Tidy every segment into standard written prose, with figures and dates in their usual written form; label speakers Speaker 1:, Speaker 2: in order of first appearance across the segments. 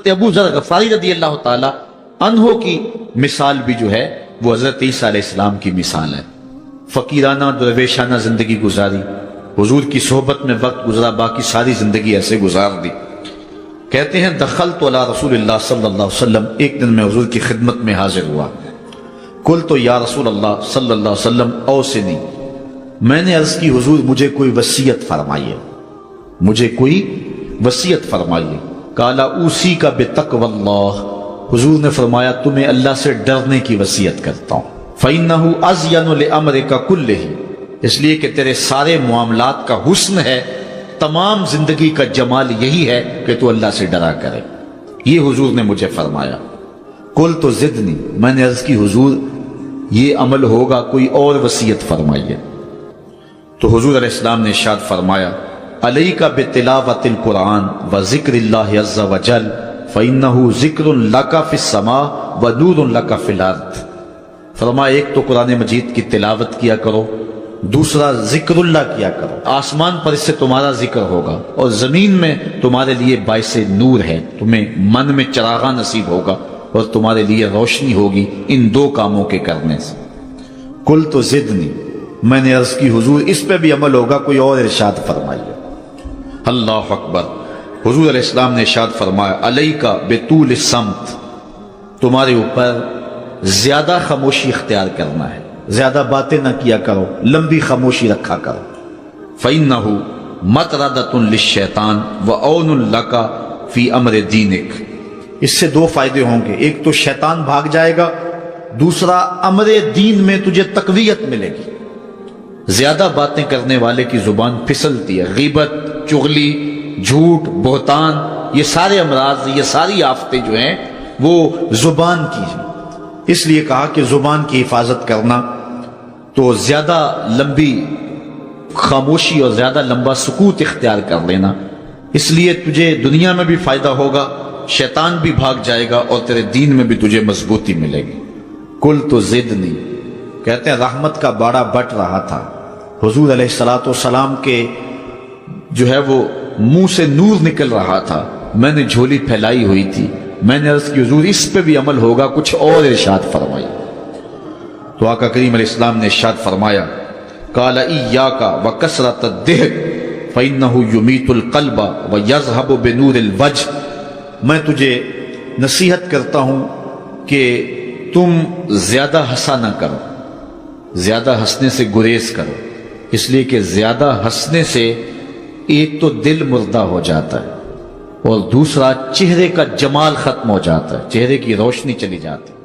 Speaker 1: حضرت ابو ذر غفاری رضی اللہ تعالی عنہ کی مثال بھی جو ہے وہ حضرت عیسیٰ علیہ السلام کی مثال ہے. فقیرانہ درویشانہ زندگی گزاری، حضور کی صحبت میں وقت گزرا، باقی ساری زندگی ایسے گزار دی. کہتے ہیں دخلت علی رسول اللہ صلی اللہ علیہ وسلم، ایک دن میں حضور کی خدمت میں حاضر ہوا. قلت یا رسول اللہ صلی اللہ علیہ وسلم اوصنی، میں نے عرض کی حضور مجھے کوئی وصیت فرمائیے، مجھے کوئی وصیت فرمائیے. قال اوصیک بتقوی اللہ، حضور نے فرمایا تمہیں اللہ سے ڈرنے کی وصیت کرتا ہوں. فإنہ ازین لامرک کلہ، اس لیے کہ تیرے سارے معاملات کا حسن ہے، تمام زندگی کا جمال یہی ہے کہ تو اللہ سے ڈرا کرے. یہ حضور نے مجھے فرمایا. قلت زدنی، میں نے عرض کی حضور یہ عمل ہوگا، کوئی اور وصیت فرمائیے. تو حضور علیہ السلام نے ارشاد فرمایا علیک بتلاوت القرآن وذکر اللہ عز وجل فإنہ ذکر لک فی السماء ونور لک فی الارض. فرمایا ایک تو قرآن مجید کی تلاوت کیا کرو، دوسرا ذکر اللہ کیا کرو. آسمان پر اس سے تمہارا ذکر ہوگا اور زمین میں تمہارے لیے باعث نور ہے، تمہیں من میں چراغاں نصیب ہوگا اور تمہارے لیے روشنی ہوگی ان دو کاموں کے کرنے سے. قلت زدنی، میں نے عرض کی حضور اس پہ بھی عمل ہوگا، کوئی اور ارشاد فرمائیے. اللہ اکبر. حضور علیہ السلام نے ارشاد فرمایا علیک بطول الصمت، تمہارے اوپر زیادہ خاموشی اختیار کرنا ہے، زیادہ باتیں نہ کیا کرو، لمبی خاموشی رکھا کرو. فإنہ مطردۃ للشیطان وعون لک فی امر دینک. اس سے دو فائدے ہوں گے، ایک تو شیطان بھاگ جائے گا، دوسرا امر دین میں تجھے تقویت ملے گی. زیادہ باتیں کرنے والے کی زبان پھسلتی ہے، غیبت، چغلی، جھوٹ، بہتان، یہ سارے امراض، یہ ساری آفتیں جو ہیں وہ زبان کی ہیں. اس لیے کہا کہ زبان کی حفاظت کرنا، تو زیادہ لمبی خاموشی اور زیادہ لمبا سکوت اختیار کر لینا، اس لیے تجھے دنیا میں بھی فائدہ ہوگا، شیطان بھی بھاگ جائے گا اور تیرے دین میں بھی تجھے مضبوطی ملے گی. قلت زدنی، کہتے ہیں رحمت کا باڑا بٹ رہا تھا، حضور علیہ السلام کے جو ہے وہ منہ سے نور نکل رہا تھا، میں نے جھولی پھیلائی ہوئی تھی. میں نے عرض کی حضور اس پہ بھی عمل ہوگا، کچھ اور ارشاد فرمائی. تو آقا کریم علیہ السلام نے ارشاد فرمایا قال ایاک وکثرۃ الضحک فإنہ یمیت القلب ویذھب بنور الوجہ. میں تجھے نصیحت کرتا ہوں کہ تم زیادہ ہنسا نہ کرو، زیادہ ہنسنے سے گریز کرو، اس لیے کہ زیادہ ہنسنے سے ایک تو دل مردہ ہو جاتا ہے اور دوسرا چہرے کا جمال ختم ہو جاتا ہے، چہرے کی روشنی چلی جاتی ہے.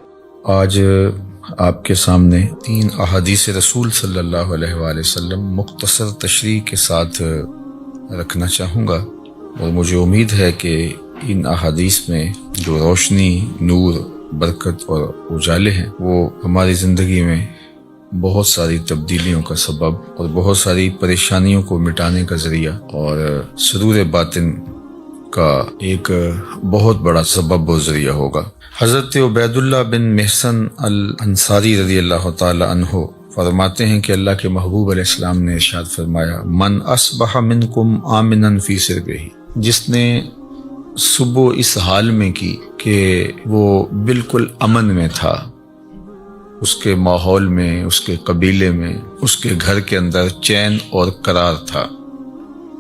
Speaker 2: آج آپ کے سامنے 3 احادیث رسول صلی اللہ علیہ وآلہ وسلم مختصر تشریح کے ساتھ رکھنا چاہوں گا، اور مجھے امید ہے کہ ان احادیث میں جو روشنی، نور، برکت اور اجالے ہیں وہ ہماری زندگی میں بہت ساری تبدیلیوں کا سبب اور بہت ساری پریشانیوں کو مٹانے کا ذریعہ اور سرور باطن کا ایک بہت بڑا سبب و ذریعہ ہوگا. حضرت عبید اللہ بن محسن الانصاری رضی اللہ تعالی عنہ فرماتے ہیں کہ اللہ کے محبوب علیہ السلام نے ارشاد فرمایا من اصبح منکم آمنا فی سربہ، جس نے صبح اس حال میں کی کہ وہ بالکل امن میں تھا، اس کے ماحول میں، اس کے قبیلے میں، اس کے گھر کے اندر چین اور قرار تھا،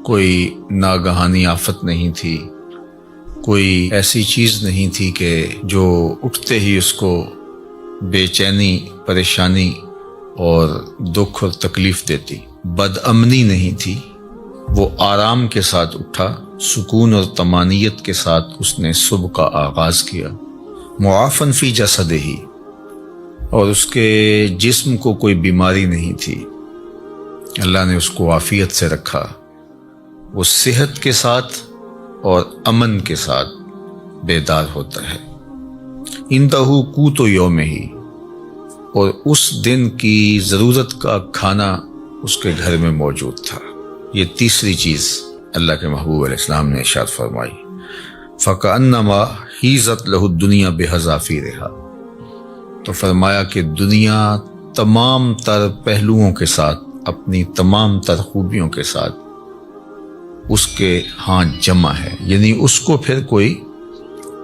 Speaker 2: کوئی ناگہانی آفت نہیں تھی، کوئی ایسی چیز نہیں تھی کہ جو اٹھتے ہی اس کو بے چینی، پریشانی اور دکھ اور تکلیف دیتی، بد امنی نہیں تھی. وہ آرام کے ساتھ اٹھا، سکون اور طمانینت کے ساتھ اس نے صبح کا آغاز کیا. معافن فی جسدہ، اور اس کے جسم کو کوئی بیماری نہیں تھی، اللہ نے اس کو عافیت سے رکھا. وہ صحت کے ساتھ اور امن کے ساتھ بیدار ہوتا ہے. اندہ قوت یومہ، اور اس دن کی ضرورت کا کھانا اس کے گھر میں موجود تھا. یہ تیسری چیز اللہ کے محبوب علیہ السلام نے ارشاد فرمائی. فَكَأَنَّمَا حِيزَتْ لَهُ الدُّنْيَا بِحَذَافِيرِهَا، تو فرمایا کہ دنیا تمام تر پہلوؤں کے ساتھ، اپنی تمام تر خوبیوں کے ساتھ اس کے ہاں جمع ہے، یعنی اس کو پھر کوئی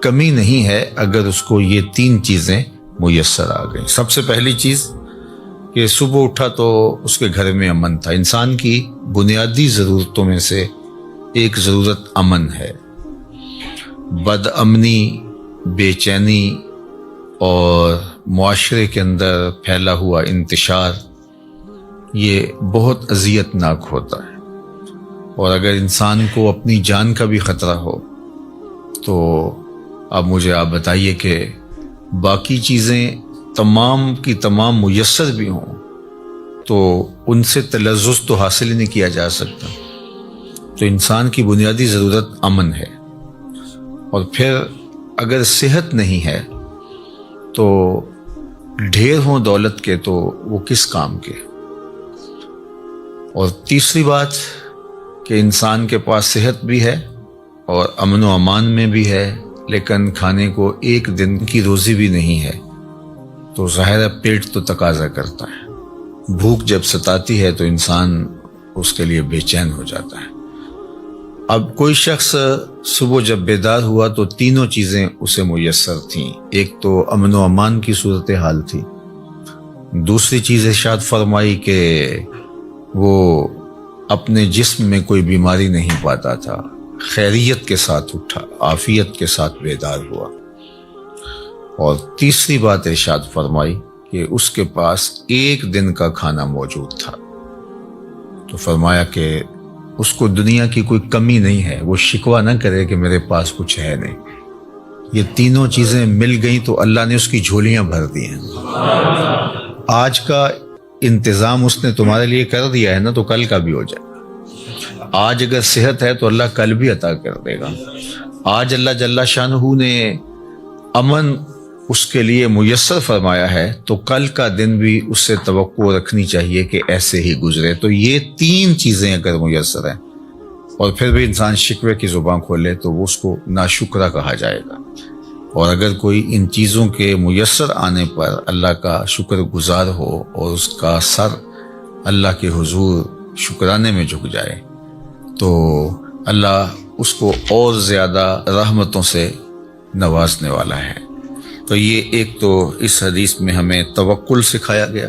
Speaker 2: کمی نہیں ہے اگر اس کو یہ 3 چیزیں میسر آ گئیں۔ سب سے پہلی چیز کہ صبح اٹھا تو اس کے گھر میں امن تھا۔ انسان کی بنیادی ضرورتوں میں سے ایک ضرورت امن ہے۔ بد امنی، بے چینی اور معاشرے کے اندر پھیلا ہوا انتشار یہ بہت اذیت ناک ہوتا ہے، اور اگر انسان کو اپنی جان کا بھی خطرہ ہو تو اب مجھے آپ بتائیے کہ باقی چیزیں تمام کی تمام میسر بھی ہوں تو ان سے تلذذ تو حاصل ہی نہیں کیا جا سکتا۔ تو انسان کی بنیادی ضرورت امن ہے، اور پھر اگر صحت نہیں ہے تو ڈھیر ہوں دولت کے تو وہ کس کام کے۔ اور تیسری بات کہ انسان کے پاس صحت بھی ہے اور امن و امان میں بھی ہے، لیکن کھانے کو ایک دن کی روزی بھی نہیں ہے، تو ظاہر ہے پیٹ تو تقاضا کرتا ہے۔ بھوک جب ستاتی ہے تو انسان اس کے لیے بے چین ہو جاتا ہے۔ اب کوئی شخص صبح جب بیدار ہوا تو 3 چیزیں اسے میسر تھیں۔ ایک تو امن و امان کی صورتحال تھی، دوسری چیز ارشاد فرمائی کہ وہ اپنے جسم میں کوئی بیماری نہیں پاتا تھا، خیریت کے ساتھ اٹھا، عافیت کے ساتھ بیدار ہوا، اور تیسری بات ارشاد فرمائی کہ اس کے پاس ایک دن کا کھانا موجود تھا۔ تو فرمایا کہ اس کو دنیا کی کوئی کمی نہیں ہے، وہ شکوہ نہ کرے کہ میرے پاس کچھ ہے نہیں۔ یہ 3 چیزیں مل گئیں تو اللہ نے اس کی جھولیاں بھر دی ہیں۔ آج کا انتظام اس نے تمہارے لیے کر دیا ہے نا، تو کل کا بھی ہو جائے گا۔ آج اگر صحت ہے تو اللہ کل بھی عطا کر دے گا۔ آج اللہ جل شانہ نے امن اس کے لیے میسر فرمایا ہے تو کل کا دن بھی اس سے توقع رکھنی چاہیے کہ ایسے ہی گزرے۔ تو یہ 3 چیزیں اگر میسر ہیں اور پھر بھی انسان شکوے کی زبان کھولے تو وہ اس کو ناشکرہ کہا جائے گا، اور اگر کوئی ان چیزوں کے میسر آنے پر اللہ کا شکر گزار ہو اور اس کا سر اللہ کے حضور شکرانے میں جھک جائے تو اللہ اس کو اور زیادہ رحمتوں سے نوازنے والا ہے۔ تو یہ ایک تو اس حدیث میں ہمیں توکل سکھایا گیا،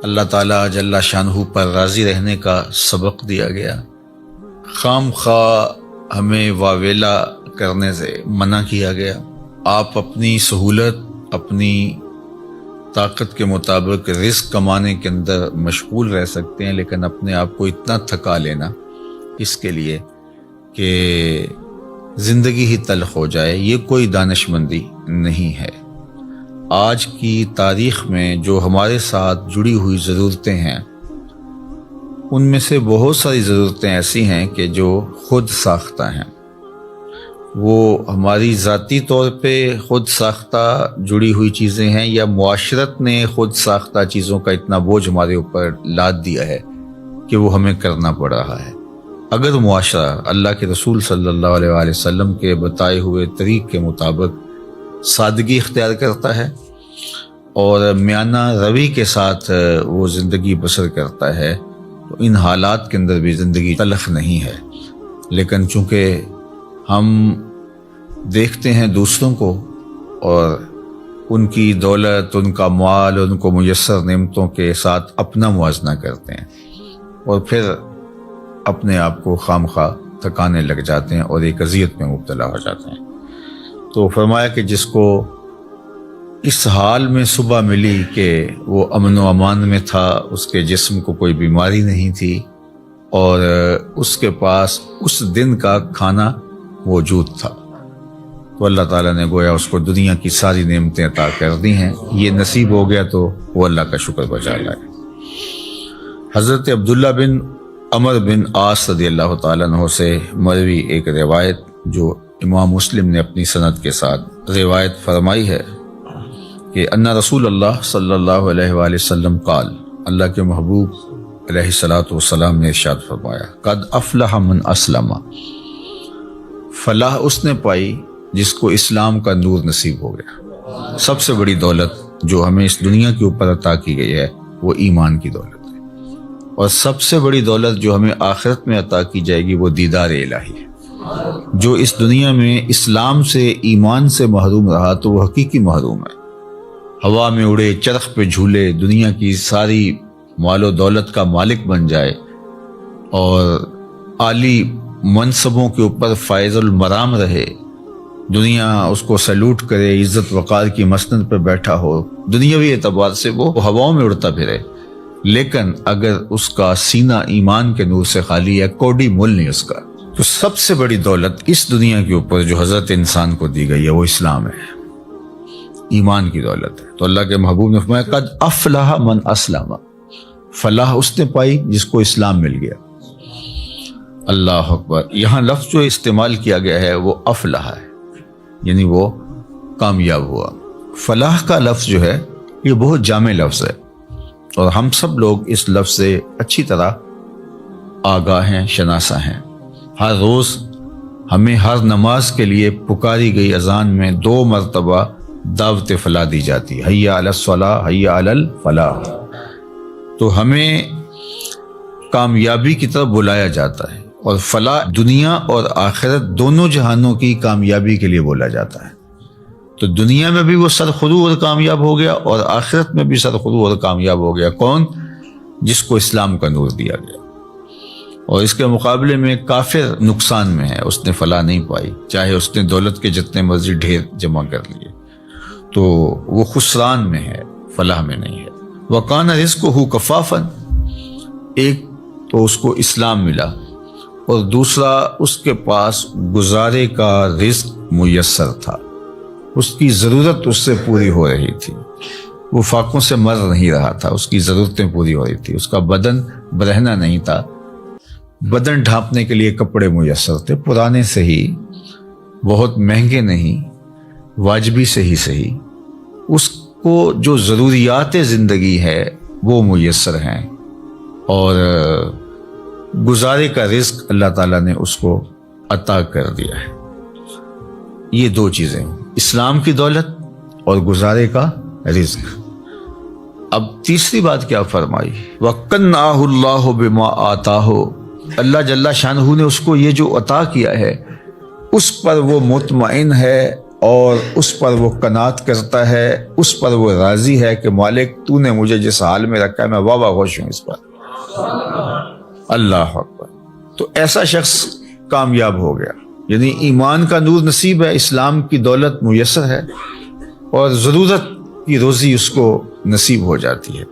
Speaker 2: اللہ تعالیٰ جل شانہ پر راضی رہنے کا سبق دیا گیا، خام خواہ ہمیں واویلا کرنے سے منع کیا گیا۔ آپ اپنی سہولت، اپنی طاقت کے مطابق رزق کمانے کے اندر مشغول رہ سکتے ہیں، لیکن اپنے آپ کو اتنا تھکا لینا اس کے لیے کہ زندگی ہی تلخ ہو جائے، یہ کوئی دانش مندی نہیں ہے۔ آج کی تاریخ میں جو ہمارے ساتھ جڑی ہوئی ضرورتیں ہیں ان میں سے بہت ساری ضرورتیں ایسی ہیں کہ جو خود ساختہ ہیں، وہ ہماری ذاتی طور پہ خود ساختہ جڑی ہوئی چیزیں ہیں، یا معاشرت نے خود ساختہ چیزوں کا اتنا بوجھ ہمارے اوپر لاد دیا ہے کہ وہ ہمیں کرنا پڑ رہا ہے۔ اگر معاشرہ اللہ کے رسول صلی اللہ علیہ وآلہ وسلم کے بتائے ہوئے طریق کے مطابق سادگی اختیار کرتا ہے اور میانہ روی کے ساتھ وہ زندگی بسر کرتا ہے تو ان حالات کے اندر بھی زندگی تلخ نہیں ہے، لیکن چونکہ ہم دیکھتے ہیں دوسروں کو اور ان کی دولت، ان کا مال، ان کو میسر نعمتوں کے ساتھ اپنا موازنہ کرتے ہیں اور پھر اپنے آپ کو خام خواہ تھکانے لگ جاتے ہیں اور ایک اذیت میں مبتلا ہو جاتے ہیں۔ تو فرمایا کہ جس کو اس حال میں صبح ملی کہ وہ امن و امان میں تھا، اس کے جسم کو کوئی بیماری نہیں تھی اور اس کے پاس اس دن کا کھانا موجود تھا، تو اللہ تعالیٰ نے گویا اس کو دنیا کی ساری نعمتیں عطا کر دی ہیں۔ یہ نصیب ہو گیا تو وہ اللہ کا شکر بجا لائے۔ حضرت عبداللہ بن عمر بن عاص رضی اللہ تعالیٰ عنہ سے مروی ایک روایت جو امام مسلم نے اپنی سند کے ساتھ روایت فرمائی ہے کہ ان رسول اللہ صلی اللہ علیہ وآلہ وسلم قال، اللہ کے محبوب علیہ الصلوۃ والسلام نے ارشاد فرمایا، قد افلح من اسلم، فلاح اس نے پائی جس کو اسلام کا نور نصیب ہو گیا۔ سب سے بڑی دولت جو ہمیں اس دنیا کے اوپر عطا کی گئی ہے وہ ایمان کی دولت ہے، اور سب سے بڑی دولت جو ہمیں آخرت میں عطا کی جائے گی وہ دیدار الہی ہے۔ جو اس دنیا میں اسلام سے ایمان سے محروم رہا تو وہ حقیقی محروم ہے۔ ہوا میں اڑے، چرخ پہ جھولے، دنیا کی ساری مال و دولت کا مالک بن جائے اور عالی منصبوں کے اوپر فائز المرام رہے، دنیا اس کو سیلوٹ کرے، عزت وقار کی مسند پہ بیٹھا ہو، دنیاوی اعتبار سے وہ ہواؤں میں اڑتا پھرے، لیکن اگر اس کا سینہ ایمان کے نور سے خالی ہے، کوڑی مول نہیں اس کا، تو سب سے بڑی دولت اس دنیا کے اوپر جو حضرت انسان کو دی گئی ہے وہ اسلام ہے، ایمان کی دولت ہے۔ تو اللہ کے محبوب نے فرمایا قد افلح من اسلم، فلاح اس نے پائی جس کو اسلام مل گیا۔ اللہ اکبر۔ یہاں لفظ جو استعمال کیا گیا ہے وہ افلح ہے، یعنی وہ کامیاب ہوا۔ فلاح کا لفظ جو ہے یہ بہت جامع لفظ ہے اور ہم سب لوگ اس لفظ سے اچھی طرح آگاہ ہیں، شناسا ہیں۔ ہر روز ہمیں ہر نماز کے لیے پکاری گئی اذان میں 2 مرتبہ دعوت فلاح دی جاتی ہے، حی علی الصلاۃ، حی علی الفلاح۔ تو ہمیں کامیابی کی طرف بلایا جاتا ہے، اور فلاح دنیا اور آخرت دونوں جہانوں کی کامیابی کے لیے بولا جاتا ہے۔ تو دنیا میں بھی وہ سرخرو اور کامیاب ہو گیا، اور آخرت میں بھی سرخرو اور کامیاب ہو گیا۔ کون؟ جس کو اسلام کا نور دیا گیا۔ اور اس کے مقابلے میں کافر نقصان میں ہے، اس نے فلاح نہیں پائی، چاہے اس نے دولت کے جتنے مرضی ڈھیر جمع کر لیے، تو وہ خسران میں ہے، فلاح میں نہیں ہے۔ وَقَانَ رِزْقُهُ كَفَافًا، ایک تو اس کو اسلام ملا، اور دوسرا اس کے پاس گزارے کا رزق میسر تھا، اس کی ضرورت اس سے پوری ہو رہی تھی، وہ فاقوں سے مر نہیں رہا تھا، اس کی ضرورتیں پوری ہو رہی تھی، اس کا بدن برہنہ نہیں تھا، بدن ڈھانپنے کے لیے کپڑے میسر تھے، پرانے سے ہی، بہت مہنگے نہیں، واجبی سے ہی صحیح، اس کو جو ضروریات زندگی ہے وہ میسر ہیں، اور گزارے کا رزق اللہ تعالیٰ نے اس کو عطا کر دیا ہے۔ یہ 2 چیزیں، اسلام کی دولت اور گزارے کا رزق۔ اب تیسری بات کیا فرمائی؟ وَقَنَّعَهُ اللَّهُ بِمَا آتَاهُ، اللہ جل شانہ نے اس کو یہ جو عطا کیا ہے اس پر وہ مطمئن ہے، اور اس پر وہ قناعت کرتا ہے، اس پر وہ راضی ہے کہ مالک تو نے مجھے جس حال میں رکھا ہے میں واہ خوش ہوں اس پر۔ اللہ اکبر۔ تو ایسا شخص کامیاب ہو گیا، یعنی ایمان کا نور نصیب ہے، اسلام کی دولت میسر ہے، اور ضرورت کی روزی اس کو نصیب ہو جاتی ہے،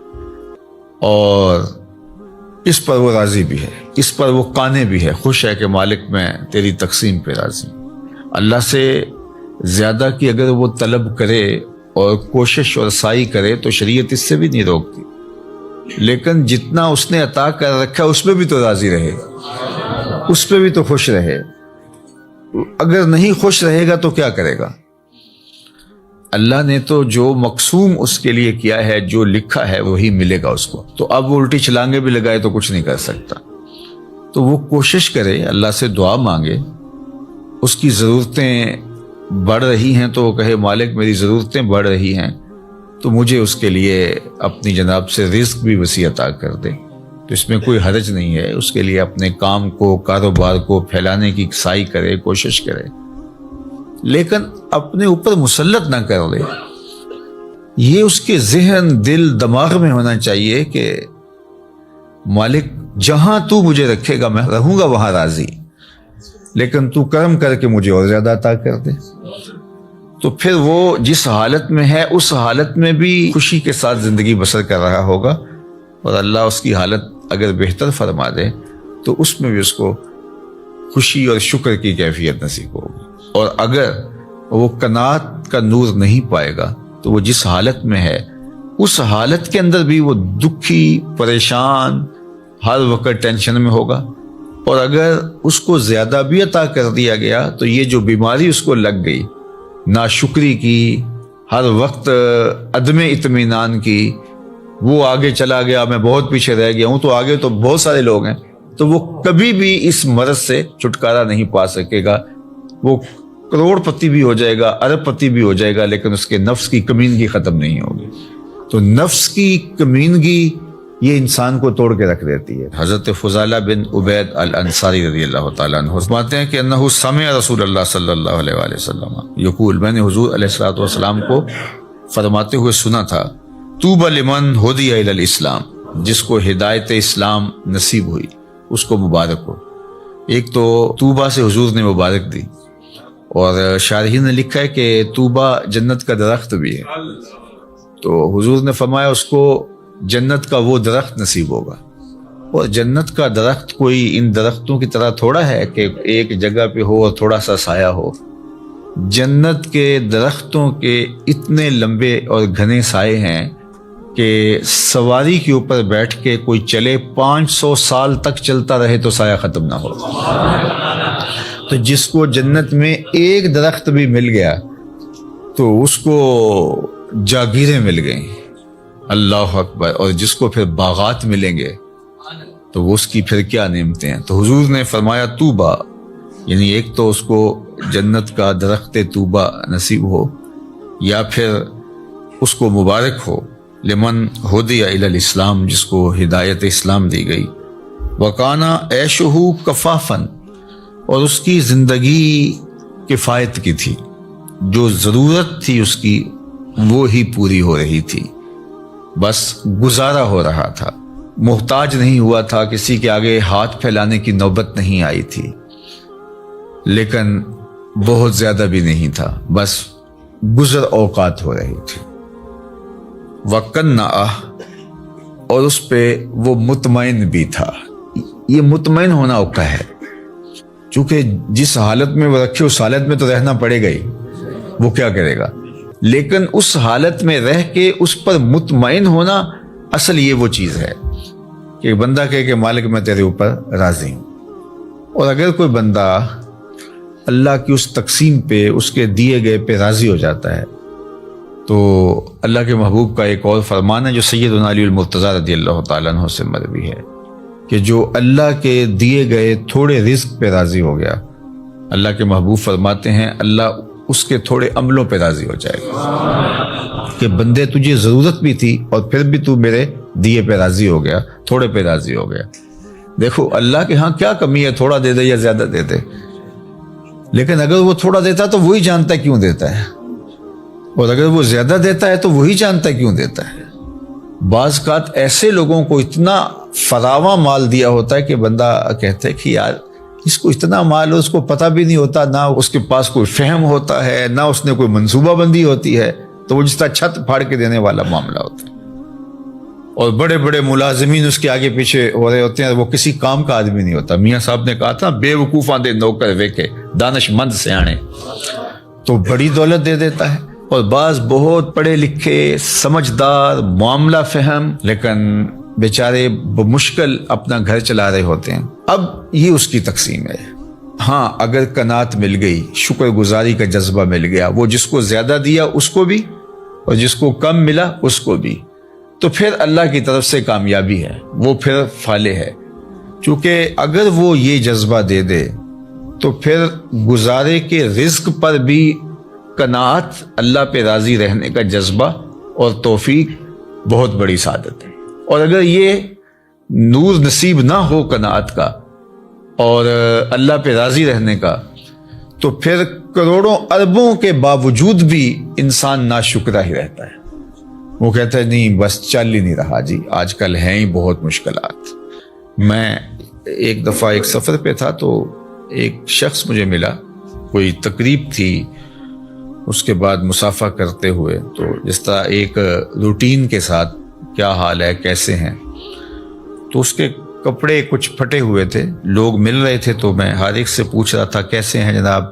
Speaker 2: اور اس پر وہ راضی بھی ہے، اس پر وہ قانع بھی ہے، خوش ہے کہ مالک میں تیری تقسیم پہ راضی ہوں۔ اللہ سے زیادہ کی اگر وہ طلب کرے اور کوشش اور سعی کرے تو شریعت اس سے بھی نہیں روکتی، لیکن جتنا اس نے عطا کر رکھا اس پہ بھی تو راضی رہے، اس پہ بھی تو خوش رہے۔ اگر نہیں خوش رہے گا تو کیا کرے گا؟ اللہ نے تو جو مقسوم اس کے لیے کیا ہے، جو لکھا ہے وہی ملے گا اس کو، تو اب وہ الٹی چھلانگے بھی لگائے تو کچھ نہیں کر سکتا۔ تو وہ کوشش کرے، اللہ سے دعا مانگے، اس کی ضرورتیں بڑھ رہی ہیں تو وہ کہے مالک میری ضرورتیں بڑھ رہی ہیں تو مجھے اس کے لیے اپنی جناب سے رزق بھی وسیع عطا کر دے، تو اس میں کوئی حرج نہیں ہے، اس کے لیے اپنے کام کو، کاروبار کو پھیلانے کی سعی کرے، کوشش کرے، لیکن اپنے اوپر مسلط نہ کر لے۔ یہ اس کے ذہن، دل، دماغ میں ہونا چاہیے کہ مالک جہاں تو مجھے رکھے گا میں رہوں گا وہاں راضی، لیکن تو کرم کر کے مجھے اور زیادہ عطا کر دے۔ تو پھر وہ جس حالت میں ہے اس حالت میں بھی خوشی کے ساتھ زندگی بسر کر رہا ہوگا، اور اللہ اس کی حالت اگر بہتر فرما دے تو اس میں بھی اس کو خوشی اور شکر کی کیفیت نصیب ہوگی۔ اور اگر وہ قناعت کا نور نہیں پائے گا تو وہ جس حالت میں ہے اس حالت کے اندر بھی وہ دکھی، پریشان، ہر وقت ٹینشن میں ہوگا، اور اگر اس کو زیادہ بھی عطا کر دیا گیا تو یہ جو بیماری اس کو لگ گئی، ناشکری کی، ہر وقت عدم اطمینان کی، وہ آگے چلا گیا، میں بہت پیچھے رہ گیا ہوں، تو آگے تو بہت سارے لوگ ہیں، تو وہ کبھی بھی اس مرض سے چھٹکارا نہیں پا سکے گا۔ وہ کروڑ پتی بھی ہو جائے گا، ارب پتی بھی ہو جائے گا، لیکن اس کے نفس کی کمینگی ختم نہیں ہوگی۔ تو نفس کی کمینگی یہ انسان کو توڑ کے رکھ دیتی ہے۔ حضرت فضالہ بن عبید الانصاری رضی اللہ تعالیٰ عنہ فرماتے ہیں کہ انہ سمع رسول اللہ صلی اللہ علیہ وآلہ وسلم یقول، میں نے حضور علیہ الصلوۃ والسلام کو فرماتے ہوئے سنا تھا، طوبی لمن ہدی الی الاسلام، جس کو ہدایت اسلام نصیب ہوئی اس کو مبارک ہو۔ ایک تو طوبہ سے حضور نے مبارک دی، اور شارحین نے لکھا ہے کہ طوبہ جنت کا درخت بھی ہے، تو حضور نے فرمایا اس کو جنت کا وہ درخت نصیب ہوگا۔ اور جنت کا درخت کوئی ان درختوں کی طرح تھوڑا ہے کہ ایک جگہ پہ ہو اور تھوڑا سا سایہ ہو۔ جنت کے درختوں کے اتنے لمبے اور گھنے سائے ہیں کہ سواری کے اوپر بیٹھ کے کوئی چلے 500 سال تک چلتا رہے تو سایہ ختم نہ ہو۔ تو جس کو جنت میں ایک درخت بھی مل گیا تو اس کو جاگیریں مل گئیں، اللہ اکبر، اور جس کو پھر باغات ملیں گے تو اس کی پھر کیا نعمتیں ہیں۔ تو حضور نے فرمایا طوبہ، یعنی ایک تو اس کو جنت کا درخت طوبہ نصیب ہو، یا پھر اس کو مبارک ہو، لمن ہدی الی الاسلام، جس کو ہدایت اسلام دی گئی، وکانا عیشہ کفافن، اور اس کی زندگی کفایت کی تھی، جو ضرورت تھی اس کی وہ ہی پوری ہو رہی تھی، بس گزارا ہو رہا تھا، محتاج نہیں ہوا تھا، کسی کے آگے ہاتھ پھیلانے کی نوبت نہیں آئی تھی، لیکن بہت زیادہ بھی نہیں تھا، بس گزر اوقات ہو رہی تھی۔ وَقَنَّعَ، اور اس پہ وہ مطمئن بھی تھا۔ یہ مطمئن ہونا اوقع ہے، چونکہ جس حالت میں وہ رکھے اس حالت میں تو رہنا پڑے گا ہی، وہ کیا کرے گا، لیکن اس حالت میں رہ کے اس پر مطمئن ہونا، اصل یہ وہ چیز ہے کہ بندہ کہے کہ مالک میں تیرے اوپر راضی ہوں۔ اور اگر کوئی بندہ اللہ کی اس تقسیم پہ، اس کے دیے گئے پہ راضی ہو جاتا ہے، تو اللہ کے محبوب کا ایک اور فرمان ہے جو سیدنا علی المرتضیٰ رضی اللہ تعالیٰ عنہ سے مروی ہے، کہ جو اللہ کے دیے گئے تھوڑے رزق پہ راضی ہو گیا، اللہ کے محبوب فرماتے ہیں اللہ اس کے تھوڑے عملوں پہ راضی ہو جائے گا، کہ بندے تجھے ضرورت بھی تھی اور پھر بھی تو میرے دیے پہ راضی ہو گیا، تھوڑے پہ راضی ہو گیا۔ دیکھو اللہ کے ہاں کیا کمی ہے، تھوڑا دے دے یا زیادہ دے دے، لیکن اگر وہ تھوڑا دیتا تو وہی جانتا ہے کیوں دیتا ہے، اور اگر وہ زیادہ دیتا ہے تو وہی جانتا ہے کیوں دیتا ہے۔ بعض اوقات ایسے لوگوں کو اتنا فراواں مال دیا ہوتا ہے کہ بندہ کہتا ہے کہ یار اس کو اتنا مال ہو، اس کو پتہ بھی نہیں ہوتا، نہ اس کے پاس کوئی فہم ہوتا ہے، نہ اس نے کوئی منصوبہ بندی ہوتی ہے، تو وہ جس طرح چھت پھاڑ کے دینے والا معاملہ ہوتا ہے۔ اور بڑے بڑے ملازمین اس کے آگے پیچھے ہو رہے ہوتے ہیں، وہ کسی کام کا آدمی نہیں ہوتا۔ میاں صاحب نے کہا تھا بے وقوفاں دے نوکر ویکے، دانش مند سیانے، تو بڑی دولت دے دیتا ہے۔ اور بعض بہت پڑھے لکھے، سمجھدار، معاملہ فہم، لیکن بیچارے بمشکل اپنا گھر چلا رہے ہوتے ہیں۔ اب یہ اس کی تقسیم ہے۔ ہاں اگر قناعت مل گئی، شکر گزاری کا جذبہ مل گیا، وہ جس کو زیادہ دیا اس کو بھی اور جس کو کم ملا اس کو بھی، تو پھر اللہ کی طرف سے کامیابی ہے، وہ پھر فالح ہے۔ چونکہ اگر وہ یہ جذبہ دے دے تو پھر گزارے کے رزق پر بھی قناعت، اللہ پہ راضی رہنے کا جذبہ اور توفیق بہت بڑی سعادت ہے۔ اور اگر یہ نور نصیب نہ ہو قناعت کا اور اللہ پہ راضی رہنے کا، تو پھر کروڑوں اربوں کے باوجود بھی انسان ناشکرہ ہی رہتا ہے۔ وہ کہتا ہے نہیں بس چل ہی نہیں رہا جی، آج کل ہیں ہی بہت مشکلات۔ میں ایک دفعہ ایک سفر پہ تھا تو ایک شخص مجھے ملا، کوئی تقریب تھی، اس کے بعد مصافحہ کرتے ہوئے، تو جس طرح ایک روٹین کے ساتھ کیا حال ہے، کیسے ہیں، تو اس کے کپڑے کچھ پھٹے ہوئے تھے، لوگ مل رہے تھے، تو میں ہر ایک سے پوچھ رہا تھا کیسے ہیں جناب،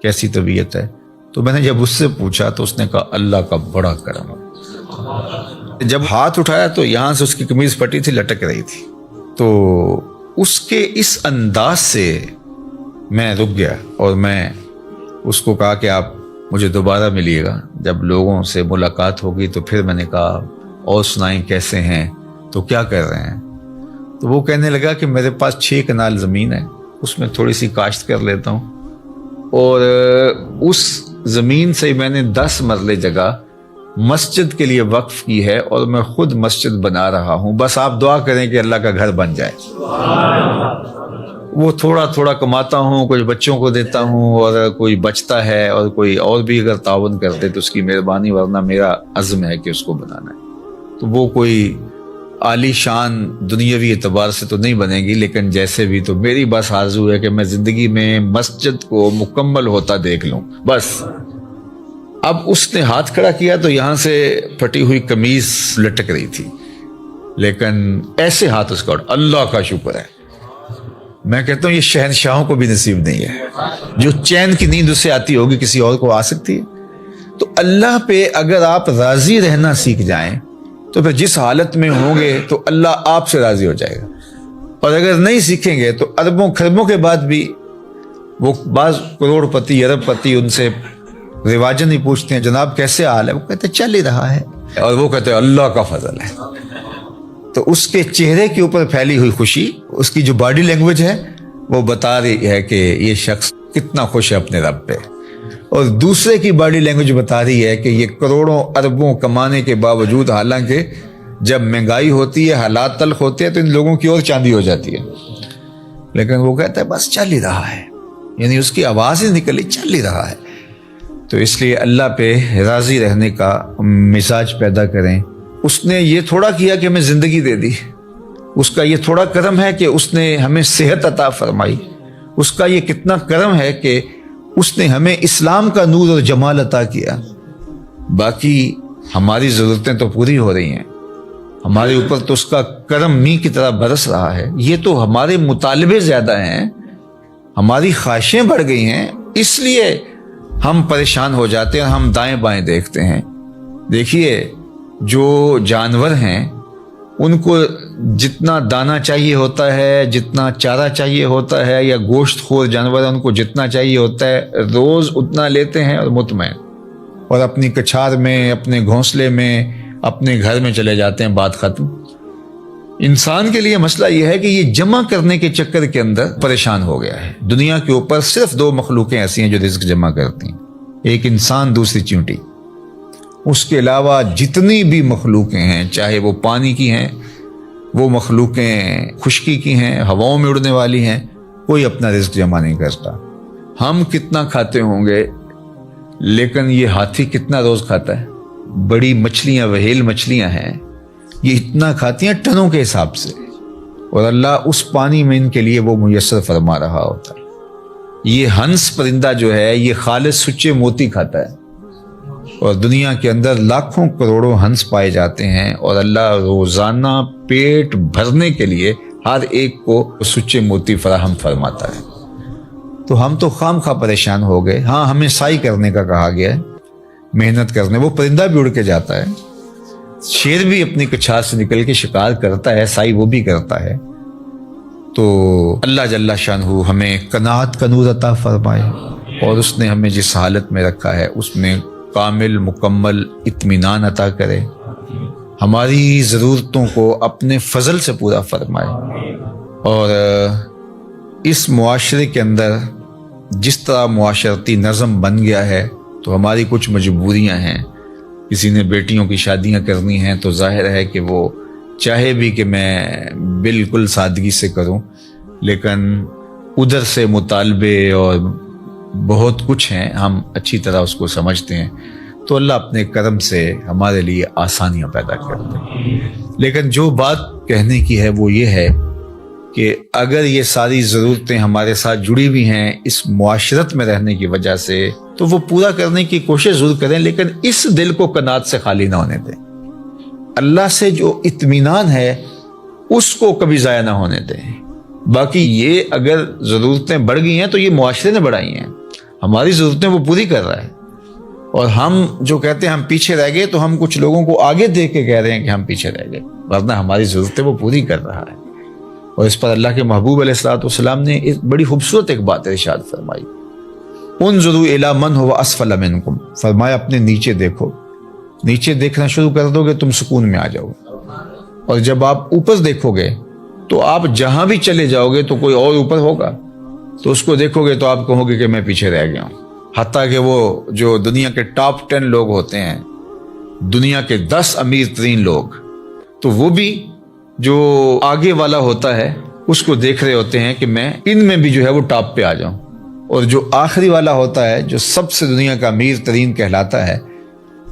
Speaker 2: کیسی طبیعت ہے۔ تو میں نے جب اس سے پوچھا تو اس نے کہا اللہ کا بڑا کرم ہے۔ جب ہاتھ اٹھایا تو یہاں سے اس کی قمیض پھٹی تھی، لٹک رہی تھی، تو اس کے اس انداز سے میں رک گیا اور میں اس کو کہا کہ آپ مجھے دوبارہ ملیے گا، جب لوگوں سے ملاقات ہوگی۔ تو پھر میں نے کہا اور سنائیں کیسے ہیں، تو کیا کر رہے ہیں؟ تو وہ کہنے لگا کہ میرے پاس 6 کنال زمین ہے، اس میں تھوڑی سی کاشت کر لیتا ہوں، اور اس زمین سے میں نے 10 مرلے جگہ مسجد کے لیے وقف کی ہے اور میں خود مسجد بنا رہا ہوں، بس آپ دعا کریں کہ اللہ کا گھر بن جائے۔ وہ تھوڑا تھوڑا کماتا ہوں، کچھ بچوں کو دیتا ہوں، اور کوئی بچتا ہے اور کوئی اور بھی اگر تعاون کرتے تو اس کی مہربانی، ورنہ میرا عزم ہے کہ اس کو بنانا ہے۔ تو وہ کوئی عالی شان دنیاوی اعتبار سے تو نہیں بنے گی، لیکن جیسے بھی تو میری بس آرزو ہے کہ میں زندگی میں مسجد کو مکمل ہوتا دیکھ لوں بس۔ اب اس نے ہاتھ کھڑا کیا تو یہاں سے پھٹی ہوئی قمیض لٹک رہی تھی، لیکن ایسے ہاتھ اس کا، اللہ کا شکر ہے۔ میں کہتا ہوں یہ شہنشاہوں کو بھی نصیب نہیں ہے، جو چین کی نیند اس سے آتی ہوگی کسی اور کو آ سکتی ہے۔ تو اللہ پہ اگر آپ راضی رہنا سیکھ جائیں تو پھر جس حالت میں ہوں گے تو اللہ آپ سے راضی ہو جائے گا، اور اگر نہیں سیکھیں گے تو اربوں خربوں کے بعد بھی وہ بعض کروڑ پتی ارب پتی ان سے رواجن ہی پوچھتے ہیں جناب کیسے حال ہے، وہ کہتے ہیں چل ہی رہا ہے، اور وہ کہتے ہیں اللہ کا فضل ہے۔ تو اس کے چہرے کے اوپر پھیلی ہوئی خوشی، اس کی جو باڈی لینگویج ہے وہ بتا رہی ہے کہ یہ شخص کتنا خوش ہے اپنے رب پہ، اور دوسرے کی باڈی لینگویج بتا رہی ہے کہ یہ کروڑوں اربوں کمانے کے باوجود، حالانکہ جب مہنگائی ہوتی ہے، حالات تلخ ہوتے ہیں، تو ان لوگوں کی اور چاندی ہو جاتی ہے، لیکن وہ کہتا ہے بس چل ہی رہا ہے، یعنی اس کی آواز ہی نکلی چل ہی رہا ہے۔ تو اس لیے اللہ پہ راضی رہنے کا مزاج پیدا کریں۔ اس نے یہ تھوڑا کیا کہ ہمیں زندگی دے دی، اس کا یہ تھوڑا کرم ہے کہ اس نے ہمیں صحت عطا فرمائی، اس کا یہ کتنا کرم ہے کہ اس نے ہمیں اسلام کا نور اور جمال عطا کیا۔ باقی ہماری ضرورتیں تو پوری ہو رہی ہیں، ہمارے اوپر تو اس کا کرم می کی طرح برس رہا ہے۔ یہ تو ہمارے مطالبے زیادہ ہیں، ہماری خواہشیں بڑھ گئی ہیں، اس لیے ہم پریشان ہو جاتے ہیں، ہم دائیں بائیں دیکھتے ہیں۔ دیکھیے جو جانور ہیں ان کو جتنا دانہ چاہیے ہوتا ہے، جتنا چارہ چاہیے ہوتا ہے، یا گوشت خور جانور ان کو جتنا چاہیے ہوتا ہے، روز اتنا لیتے ہیں اور مطمئن، اور اپنی کچھار میں، اپنے گھونسلے میں، اپنے گھر میں چلے جاتے ہیں، بات ختم۔ انسان کے لیے مسئلہ یہ ہے کہ یہ جمع کرنے کے چکر کے اندر پریشان ہو گیا ہے۔ دنیا کے اوپر صرف دو مخلوقیں ایسی ہیں جو رزق جمع کرتی ہیں، ایک انسان، دوسری چیونٹی۔ اس کے علاوہ جتنی بھی مخلوقیں ہیں، چاہے وہ پانی کی ہیں، وہ مخلوقیں خشکی کی ہیں، ہواؤں میں اڑنے والی ہیں، کوئی اپنا رزق جمع نہیں کرتا۔ ہم کتنا کھاتے ہوں گے، لیکن یہ ہاتھی کتنا روز کھاتا ہے؟ بڑی مچھلیاں، وہیل مچھلیاں ہیں، یہ اتنا کھاتی ہیں ٹنوں کے حساب سے، اور اللہ اس پانی میں ان کے لیے وہ میسر فرما رہا ہوتا ہے۔ یہ ہنس پرندہ جو ہے یہ خالص سچے موتی کھاتا ہے، اور دنیا کے اندر لاکھوں کروڑوں ہنس پائے جاتے ہیں، اور اللہ روزانہ پیٹ بھرنے کے لیے ہر ایک کو سچے موتی فراہم فرماتا ہے۔ تو ہم تو خام خواہ پریشان ہو گئے۔ ہاں ہمیں سعی کرنے کا کہا گیا ہے، محنت کرنے، وہ پرندہ بھی اڑ کے جاتا ہے، شیر بھی اپنی کچھار سے نکل کے شکار کرتا ہے، سعی وہ بھی کرتا ہے۔ تو اللہ جل شانہ ہمیں قناعت کا نور عطا فرمائے، اور اس نے ہمیں جس حالت میں رکھا ہے اس میں کامل مکمل اطمینان عطا کرے، ہماری ضرورتوں کو اپنے فضل سے پورا فرمائے۔ اور اس معاشرے کے اندر جس طرح معاشرتی نظم بن گیا ہے تو ہماری کچھ مجبوریاں ہیں۔ کسی نے بیٹیوں کی شادیاں کرنی ہیں تو ظاہر ہے کہ وہ چاہے بھی کہ میں بالکل سادگی سے کروں، لیکن ادھر سے مطالبے اور بہت کچھ ہیں، ہم اچھی طرح اس کو سمجھتے ہیں، تو اللہ اپنے کرم سے ہمارے لیے آسانیاں پیدا کرتے ہیں۔ لیکن جو بات کہنے کی ہے وہ یہ ہے کہ اگر یہ ساری ضرورتیں ہمارے ساتھ جڑی ہوئی ہیں اس معاشرت میں رہنے کی وجہ سے، تو وہ پورا کرنے کی کوشش ضرور کریں، لیکن اس دل کو قناعت سے خالی نہ ہونے دیں۔ اللہ سے جو اطمینان ہے اس کو کبھی ضائع نہ ہونے دیں۔ باقی یہ اگر ضرورتیں بڑھ گئی ہیں تو یہ معاشرے نے بڑھائی ہیں، ہماری ضرورتیں وہ پوری کر رہا ہے، اور ہم جو کہتے ہیں ہم پیچھے رہ گئے، تو ہم کچھ لوگوں کو آگے دیکھ کے کہہ رہے ہیں کہ ہم پیچھے رہ گئے، ورنہ ہماری ضرورتیں وہ پوری کر رہا ہے۔ اور اس پر اللہ کے محبوب علیہ الصلوۃ والسلام نے ایک بڑی خوبصورت ایک بات ارشاد فرمائی، انظروا الی من هو اسفل منکم، فرمایا اپنے نیچے دیکھو، نیچے دیکھنا شروع کر دو گے تم سکون میں آ جاؤ، اور جب آپ اوپر دیکھو گے تو آپ جہاں بھی چلے جاؤ گے تو کوئی اور اوپر ہوگا، تو اس کو دیکھو گے تو آپ کہو گے کہ میں پیچھے رہ گیا ہوں۔ حتیٰ کہ وہ جو دنیا کے ٹاپ 10 لوگ ہوتے ہیں دنیا کے 10 امیر ترین لوگ، تو وہ بھی جو آگے والا ہوتا ہے اس کو دیکھ رہے ہوتے ہیں کہ میں ان میں بھی جو ہے وہ ٹاپ پہ آ جاؤں، اور جو آخری والا ہوتا ہے جو سب سے دنیا کا امیر ترین کہلاتا ہے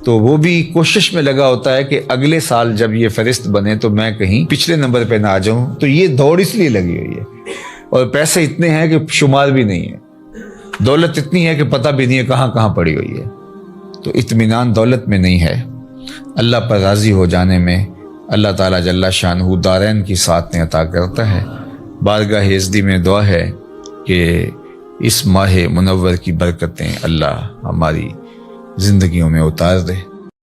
Speaker 2: تو وہ بھی کوشش میں لگا ہوتا ہے کہ اگلے سال جب یہ فہرست بنے تو میں کہیں پچھلے نمبر پہ نہ آ جاؤں۔ تو یہ دوڑ اس لیے لگی ہوئی ہے، اور پیسے اتنے ہیں کہ شمار بھی نہیں ہے، دولت اتنی ہے کہ پتہ بھی نہیں ہے کہاں کہاں پڑی ہوئی ہے۔ تو اطمینان دولت میں نہیں ہے، اللہ پر راضی ہو جانے میں اللہ تعالیٰ جل شانہ دارین کی ساتھ عطا کرتا ہے۔ بارگاہ یزدی میں دعا ہے کہ اس ماہ منور کی برکتیں اللہ ہماری زندگیوں میں اتار دے۔